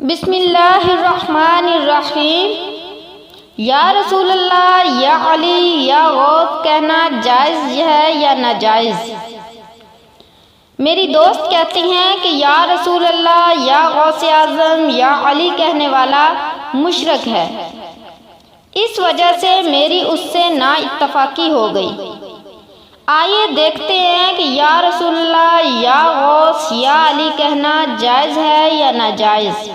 بسم اللہ الرحمن الرحیم۔ یا رسول اللہ، یا علی، یا غوث کہنا جائز ہے یا ناجائز؟ میری دوست کہتی ہیں کہ یا رسول اللہ، یا غوث اعظم، یا علی کہنے والا مشرک ہے، اس وجہ سے میری اس سے نا اتفاقی ہو گئی۔ آئیے دیکھتے ہیں کہ یا رسول اللہ، یا غوث، یا علی کہنا جائز ہے یا ناجائز۔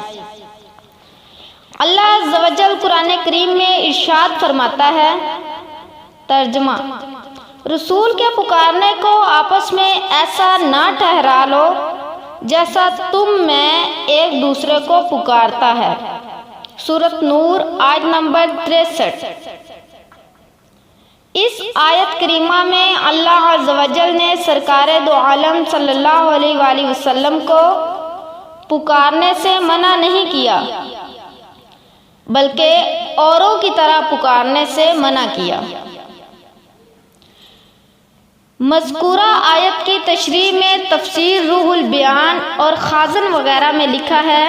اللہ عز و جل قرآن کریم میں ارشاد فرماتا ہے، ترجمہ: رسول کے پکارنے کو آپس میں ایسا نہ ٹھہرا لو جیسا تم میں ایک دوسرے کو پکارتا ہے۔ سورۃ نور آیت نمبر 63۔ اس آیت کریمہ میں اللہ عز و جل نے سرکار دو عالم صلی اللہ علیہ وآلہ وسلم کو پکارنے سے منع نہیں کیا، بلکہ اوروں کی طرح پکارنے سے منع کیا۔ مذکورہ آیت کی تشریح میں تفسیر روح البیان اور خازن وغیرہ میں لکھا ہے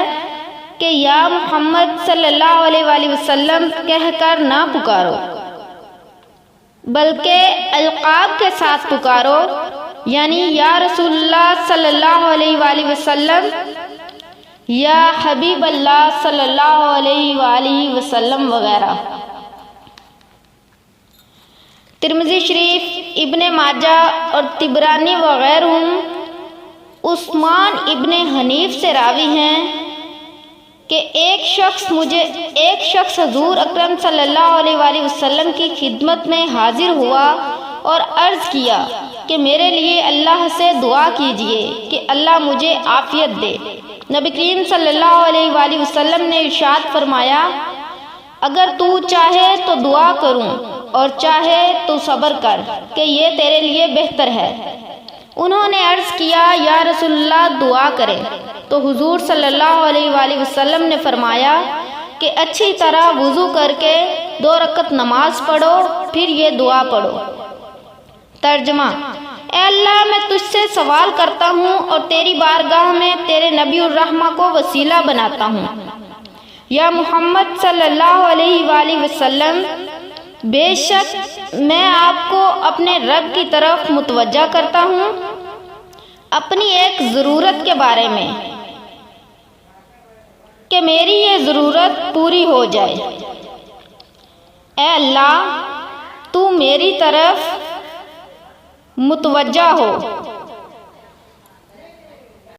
کہ یا محمد صلی اللہ علیہ وآلہ وسلم کہہ کر نہ پکارو، بلکہ القاب کے ساتھ پکارو، یعنی یا رسول اللہ صلی اللہ علیہ وآلہ وسلم، یا حبیب اللہ صلی اللہ علیہ وآلہ وسلم وغیرہ۔ ترمذی شریف، ابن ماجہ اور طبرانی وغیرہ عثمان ابن حنیف سے راوی ہیں کہ ایک شخص حضور اکرم صلی اللہ علیہ وآلہ وسلم کی خدمت میں حاضر ہوا اور عرض کیا کہ میرے لیے اللہ سے دعا کیجیے کہ اللہ مجھے عافیت دے۔ نبی کریم صلی اللہ علیہ وآلہ وسلم نے ارشاد فرمایا، اگر تو چاہے تو دعا کروں اور چاہے تو صبر کر کہ یہ تیرے لیے بہتر ہے۔ انہوں نے عرض کیا، یا رسول اللہ دعا کرے، تو حضور صلی اللہ علیہ وآلہ وسلم نے فرمایا کہ اچھی طرح وضو کر کے 2 رکعت نماز پڑھو، پھر یہ دعا پڑھو۔ ترجمہ: اے اللہ، میں تجھ سے سوال کرتا ہوں اور تیری بارگاہ میں تیرے نبی الرحمہ کو وسیلہ بناتا ہوں۔ یا محمد صلی اللہ علیہ وآلہ وسلم، بے شک میں آپ کو اپنے رب کی طرف متوجہ کرتا ہوں اپنی ایک ضرورت کے بارے میں کہ میری یہ ضرورت پوری ہو جائے۔ اے اللہ، تو میری طرف متوجہ ہو